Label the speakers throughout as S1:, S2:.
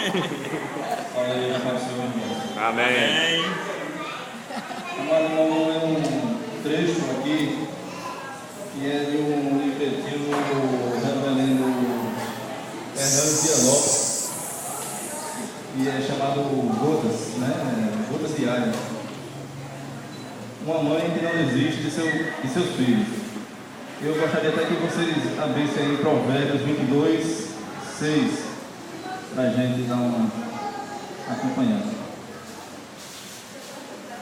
S1: Fala aí, Pai Senhor, irmão.
S2: Amém.
S1: Amado irmão, é um trecho aqui que é de um livretinho do reverendo Hernandes Dias, que é chamado Gotas, né? Gotas Diárias. Uma mãe que não desiste de seus filhos. Eu gostaria até que vocês abrissem aí Provérbios 22, 6, para a gente dar uma acompanhada.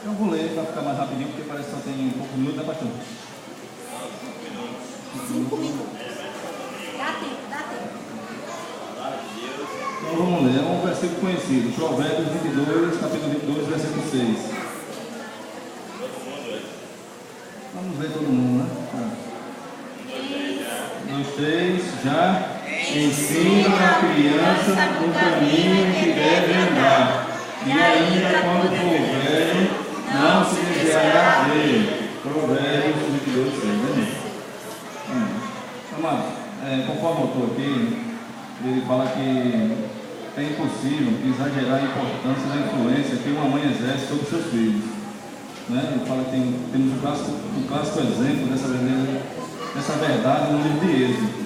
S1: Eu vou ler para ficar mais rapidinho, porque parece que só tem poucos minutos, né, pastor?
S3: 5 minutos. Dá tempo.
S1: Então vamos ler, é um versículo conhecido, Provérbios 22, capítulo 22, versículo 6. Vamos ver todo mundo, né? 1, 2, 3, já. Ensina a criança no caminho em que deve andar, e ainda quando for velho, não se desviará dele. Provérbios 22, 6, né? Amado, conforme o autor aqui, ele fala que é impossível exagerar a importância da influência que uma mãe exerce sobre seus filhos. Né? Ele fala que temos um clássico exemplo dessa verdade no livro de Êxodo.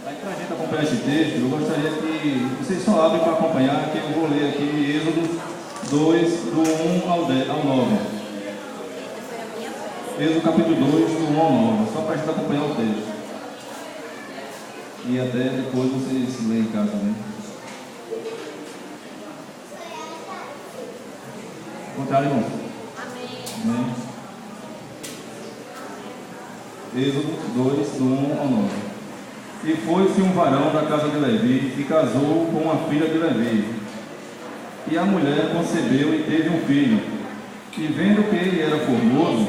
S1: Aí, para a gente acompanhar esse texto, eu gostaria que vocês só abrem para acompanhar, que eu vou ler aqui Êxodo 2, do 1 ao 9. Êxodo capítulo 2, do 1 ao 9, só para a gente acompanhar o texto. E até depois vocês leem em casa, né? Contrário, irmão. Amém. Êxodo 2, do 1 ao 9. E foi-se um varão da casa de Levi e casou com uma filha de Levi. E a mulher concebeu e teve um filho. E vendo que ele era formoso,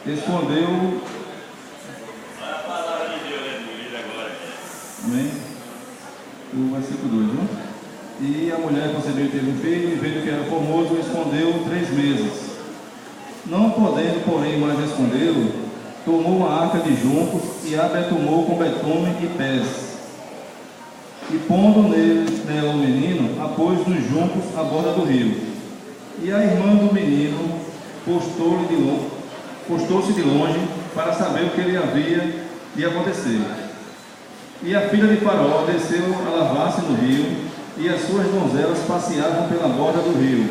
S1: escondeu. Amém? O versículo 2, né? E a mulher concebeu e teve um filho, e vendo que era formoso, escondeu 3 meses. Não podendo, porém, mais escondê-lo, tomou uma arca de juncos e a betumou com betume e pés. E pondo nela o menino, a pôs nos juncos à borda do rio. E a irmã do menino postou-se de longe para saber o que lhe havia de acontecer. E a filha de Faraó desceu a lavar-se no rio, e as suas donzelas passeavam pela borda do rio.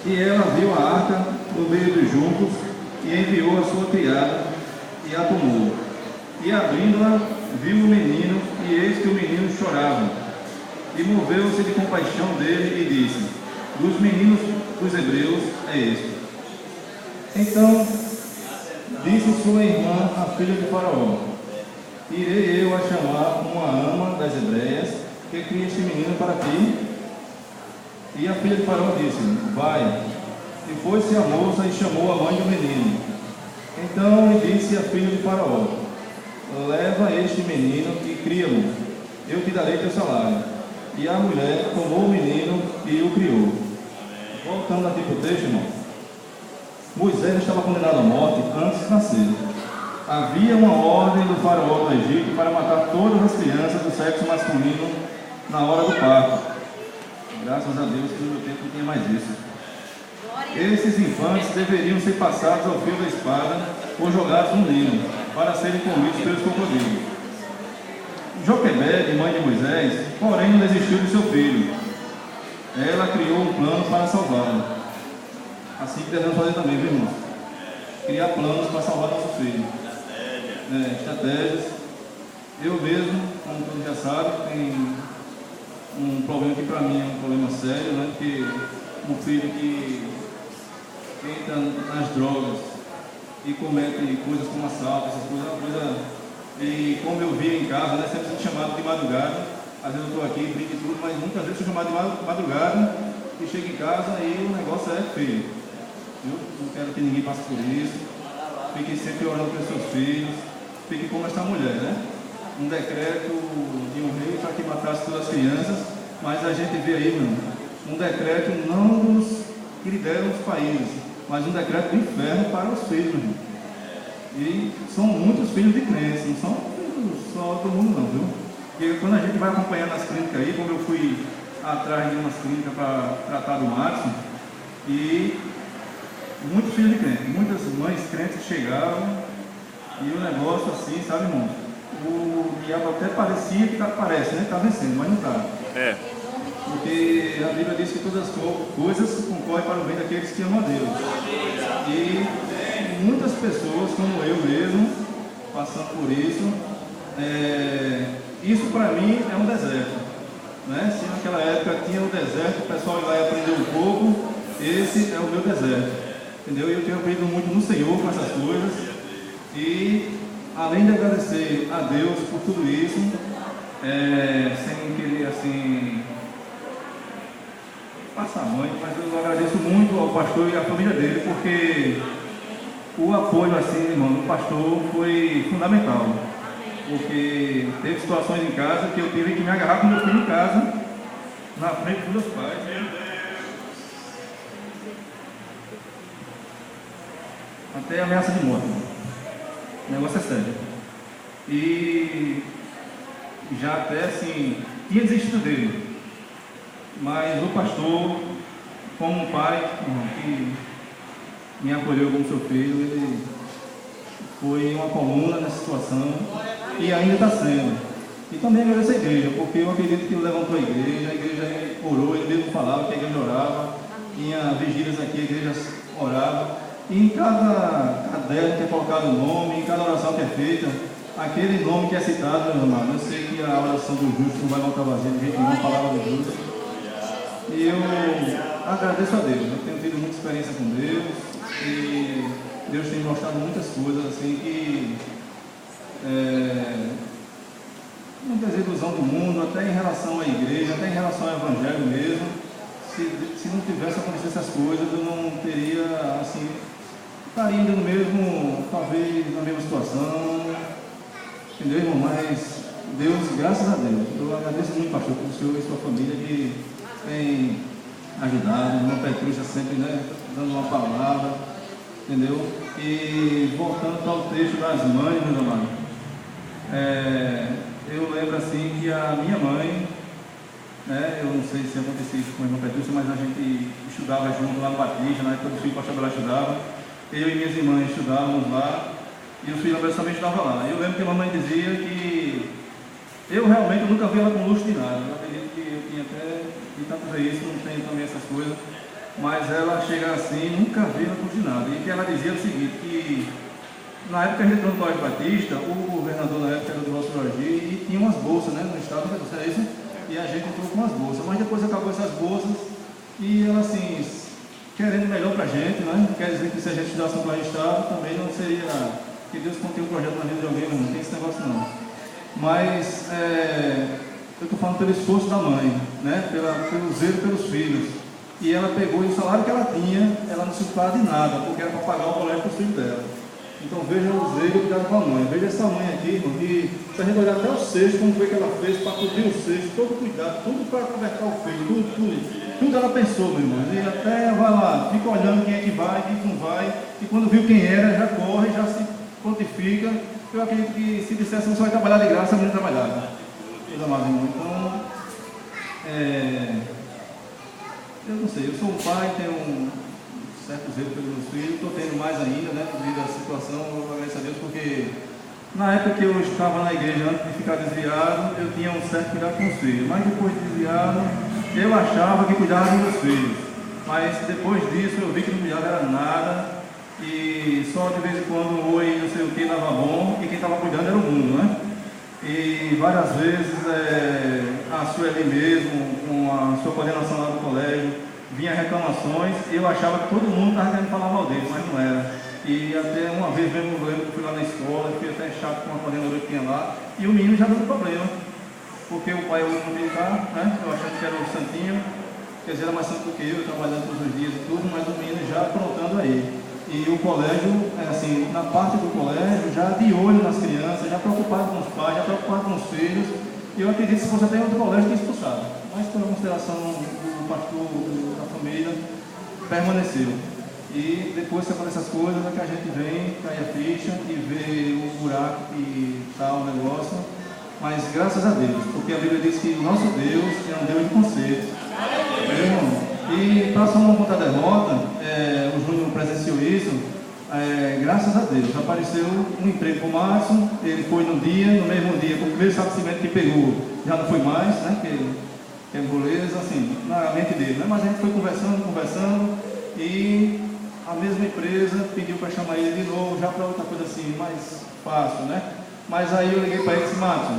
S1: E ela viu a arca no meio dos juncos, e enviou a sua criada, e a tomou. E abrindo-a, viu o menino, e eis que o menino chorava. E moveu-se de compaixão dele, e disse: dos meninos dos hebreus é este. Então disse sua irmã, a filha de Faraó: irei eu a chamar uma ama das hebreias, que cria este menino para ti? E a filha de Faraó disse: vai. E foi-se a moça e chamou a mãe do menino. Então lhe disse a filha de Faraó: leva este menino e cria-lo, eu te darei teu salário. E a mulher tomou o menino e o criou. Voltando aqui para o texto, irmão. Moisés estava condenado à morte antes de nascer. Havia uma ordem do faraó do Egito para matar todas as crianças do sexo masculino na hora do parto. Graças a Deus que no meu tempo não tinha mais isso. Esses infantes deveriam ser passados ao fio da espada ou jogados no Nilo, para serem comidos pelos crocodilos. Joquebede, mãe de Moisés, porém não desistiu de seu filho. Ela criou um plano para salvá-lo. Assim que devemos fazer também, viu, irmãos? Criar planos para salvar nossos filhos. Estratégias. Eu mesmo, como todos já sabem, tem um problema que para mim é um problema sério, né? Porque um filho que entra nas drogas e comete coisas como assalto, essas coisas, é uma coisa. E como eu via em casa, né? Sempre sou chamado de madrugada. Às vezes eu estou aqui, brinco e tudo, mas muitas vezes sou chamado de madrugada e chego em casa e o negócio é feio. Eu não quero que ninguém passe por isso. Fiquem sempre orando pelos seus filhos. Fiquem como esta mulher, né? Um decreto de um rei para que matasse todas as crianças, mas a gente vê aí, mano, um decreto não dos que lhe deram os países, mas um decreto do inferno para os filhos, mano. E são muitos filhos de crentes, não são filhos só do mundo não, viu? Porque quando a gente vai acompanhando as clínicas aí, como eu fui atrás de umas clínicas para tratar do Madison, e muitos filhos de crentes, muitas mães crentes chegavam, e o negócio assim, sabe, irmão? O diabo até parecia que parece, né? Está vencendo, mas não está. Porque a Bíblia diz que todas as coisas concorrem para o bem daqueles que amam a Deus. E muitas pessoas, como eu mesmo, passando por isso, isso para mim é um deserto. Né? Se naquela época tinha o deserto, o pessoal ia lá e aprendeu um pouco, esse é o meu deserto. Entendeu? E eu tenho aprendido muito no Senhor com essas coisas. E além de agradecer a Deus por tudo isso, sem querer assim passar mãe, mas eu agradeço muito ao pastor e à família dele, porque o apoio assim, irmão, do pastor foi fundamental. Porque teve situações em casa que eu tive que me agarrar com meu filho em casa, na frente dos meus pais. Até ameaça de morte. O negócio é sério. E já até assim, tinha desistido dele. Mas o pastor, como um pai que me acolheu como seu filho, ele foi uma coluna nessa situação e ainda está sendo. E também agradeço a igreja, porque eu acredito que ele levantou a igreja orou, ele mesmo falava que a igreja orava, tinha vigílias aqui, a igreja orava, e em cada caderno que é colocado o nome, em cada oração que é feita, aquele nome que é citado, meu irmão, eu sei que a oração do justo não vai voltar vazia, de jeito nenhum, a palavra do justo. E eu agradeço a Deus, eu tenho tido muita experiência com Deus, e Deus tem mostrado muitas coisas assim que muitas ilusões do mundo, até em relação à igreja, até em relação ao evangelho mesmo. Se não tivesse acontecido essas coisas, eu não teria, assim, estaria ainda no mesmo, talvez na mesma situação, entendeu, irmão? Mas Deus, graças a Deus, eu agradeço muito, pastor, por o senhor e sua família que tem ajudado, o irmão Petrúcia sempre, né, dando uma palavra, entendeu? E voltando para o texto das mães, meus amados, eu lembro assim que a minha mãe, né, eu não sei se acontecia isso com o irmão Petrúcia, mas a gente estudava junto lá no Batista, na época do filho, o pastor Bela estudava, eu e minhas irmãs estudávamos lá, e o filho também estudava lá. Eu lembro que a mamãe dizia que eu realmente nunca vi ela com luxo de nada. Eu acredito que eu tinha até de tanto ver isso, não tenho também essas coisas, mas ela chega assim, nunca vi ela com luxo de nada. E que ela dizia o seguinte, que na época a gente entrou no Colégio Batista, o governador na época era do Rosso Jorge, e tinha umas bolsas, né, no estado, não sei isso, e a gente entrou com as bolsas, mas depois acabou essas bolsas, e ela assim, querendo melhor pra gente, né, quer dizer que se a gente estudasse no Colégio Estado, também não seria, que Deus contém um projeto na vida de alguém, não tem esse negócio não. Mas eu estou falando pelo esforço da mãe, né? Pelo zelo pelos filhos. E ela pegou, e o salário que ela tinha, ela não se preocupava de nada, porque era para pagar o colégio para os filhos dela. Então veja o zelo que dava com a mãe. Veja essa mãe aqui, irmão, que se a gente olhar até o cesto, como foi que ela fez para cobrir o cesto, todo cuidado, tudo para conversar o filho, tudo ela pensou, meu irmão. E até vai lá, fica olhando quem é que vai, quem não vai, e quando viu quem era, já corre, já se prontifica. Eu acredito que se dissesse você vai trabalhar de graça, a menina trabalhava. Meus amados irmãos, então, eu não sei, eu sou um pai, tenho um certo zelo pelos meus filhos, estou tendo mais ainda, né, devido à situação, eu agradeço a Deus, porque na época que eu estava na igreja, antes de ficar desviado, eu tinha um certo cuidado com os filhos, mas depois de desviado, eu achava que cuidava dos meus filhos, mas depois disso eu vi que não cuidava era nada, e só de vez em quando oi, não sei o que, dava bom, e quem estava cuidando era o mundo, né? E várias vezes a Sueli mesmo, com a sua coordenação lá do colégio, vinha reclamações, e eu achava que todo mundo estava querendo falar mal dele, mas não era. E até uma vez mesmo, eu lembro que fui lá na escola, fui até chato com a coordenadora que tinha lá, e o menino já dando problema, porque o pai hoje não militar, né? Eu achava que era o santinho, quer dizer, era mais santo do que eu, trabalhando todos os dias e tudo, mas o menino já aprontando aí. E o colégio, assim, na parte do colégio, já de olho nas crianças, já preocupado com os pais, já preocupado com os filhos. E eu acredito que se fosse até outro colégio, tinha expulsado. Mas pela consideração do pastor, da família, permaneceu. E depois que acontecem essas coisas, é que a gente vem, cai a ficha e vê o buraco que está o negócio. Mas graças a Deus, porque a Bíblia diz que o nosso Deus é um Deus de conserto. E para só não contar derrota, o Júnior presenciou isso. Graças a Deus, apareceu um emprego para o Márcio. Ele foi no mesmo dia, com o primeiro saco de cimento que pegou, já não foi mais, né? Que é moleza, assim, na mente dele, né? Mas a gente foi conversando, e a mesma empresa pediu para chamar ele de novo, já para outra coisa assim, mais fácil, né? Mas aí eu liguei para ele e disse: Márcio,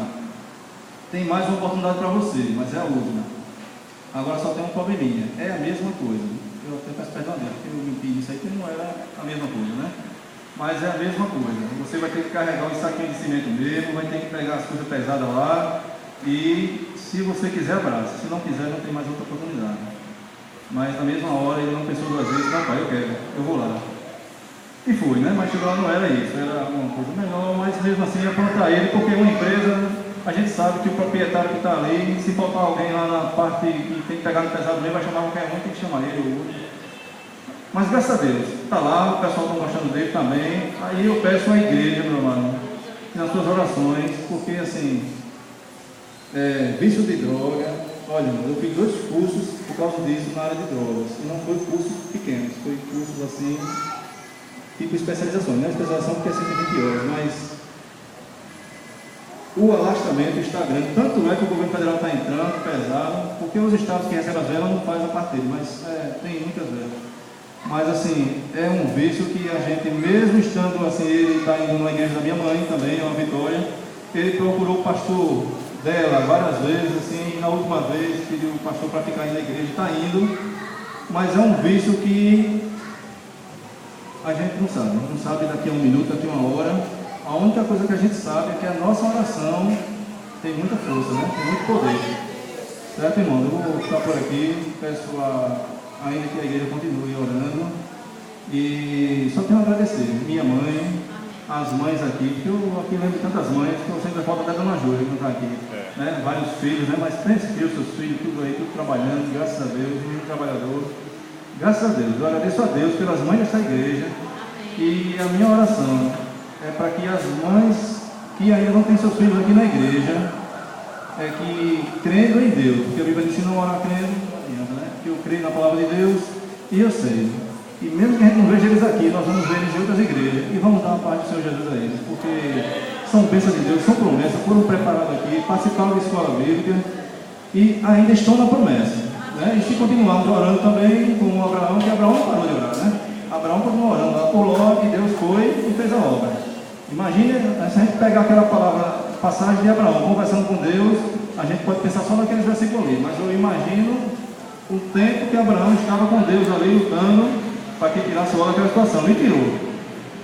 S1: tem mais uma oportunidade para você, mas é a última. Agora só tem um probleminha, é a mesma coisa. Eu até peço perdão dele, porque eu menti nisso aí, que não era a mesma coisa, né? Mas é a mesma coisa. Você vai ter que carregar um saquinho de cimento mesmo, vai ter que pegar as coisas pesadas lá, e se você quiser, abraça. Se não quiser, não tem mais outra oportunidade. Mas na mesma hora ele não pensou duas vezes: não, pai, eu quero, eu vou lá. E fui, né? Mas chegou lá, não era isso, era uma coisa menor, mas mesmo assim ia plantar ele, porque uma empresa, a gente sabe que o proprietário que está ali, se faltar alguém lá na parte que tem que pegar no pesado mesmo, vai chamar qualquer um, tem que chamar ele ou outro. Mas graças a Deus, está lá, o pessoal está gostando dele também. Aí eu peço à igreja, meu irmão, nas suas orações, porque assim, vício de droga, olha, eu fiz 2 cursos por causa disso na área de drogas, e não foi cursos pequenos, foi cursos assim, tipo especialização, não é especialização porque é 120 horas, mas o alastramento está grande, tanto é que o governo federal está entrando pesado, porque os estados que recebem as velas não fazem a parte dele, mas tem muitas velas. Mas assim, é um vício que a gente, mesmo estando assim, ele está indo na igreja da minha mãe também, é uma Vitória, ele procurou o pastor dela várias vezes, assim, e na última vez pediu o pastor para ficar aí na igreja, está indo, mas é um vício que a gente não sabe daqui a 1 minuto, daqui a 1 hora. A única coisa que a gente sabe é que a nossa oração tem muita força, né? Tem muito poder. Certo, irmão? Eu vou ficar por aqui, peço ainda que a igreja continue orando. E só tenho a agradecer minha mãe, as mães aqui, porque eu aqui lembro de tantas mães que eu sempre falo da Dona Júlia que não está aqui. Né? Vários filhos, né? Mas 3 filhos, seus filhos, tudo aí, tudo trabalhando, graças a Deus, muito trabalhador. Graças a Deus, eu agradeço a Deus pelas mães dessa igreja. E a minha oração é para que as mães que ainda não têm seus filhos aqui na igreja, que crendo em Deus, porque a Bíblia diz: não orar crendo, né? Que eu creio na palavra de Deus e eu sei. E mesmo que a gente não veja eles aqui, nós vamos ver eles em outras igrejas e vamos dar a paz do Senhor Jesus a eles, porque são bênçãos de Deus, são promessas, foram preparados aqui, participaram da escola bíblica e ainda estão na promessa. Né? E se continuarmos orando também com Abraão, que Abraão não parou de orar, né? Abraão continuou orando lá por Ló, e Deus foi e fez a obra. Imagine, se a gente pegar aquela palavra, passagem de Abraão, conversando com Deus, a gente pode pensar só naqueles versículos ali, mas eu imagino o tempo que Abraão estava com Deus ali lutando para que tirasse o daquela situação, e tirou.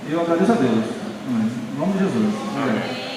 S1: Eu agradeço a Deus. Em nome de Jesus. Amém.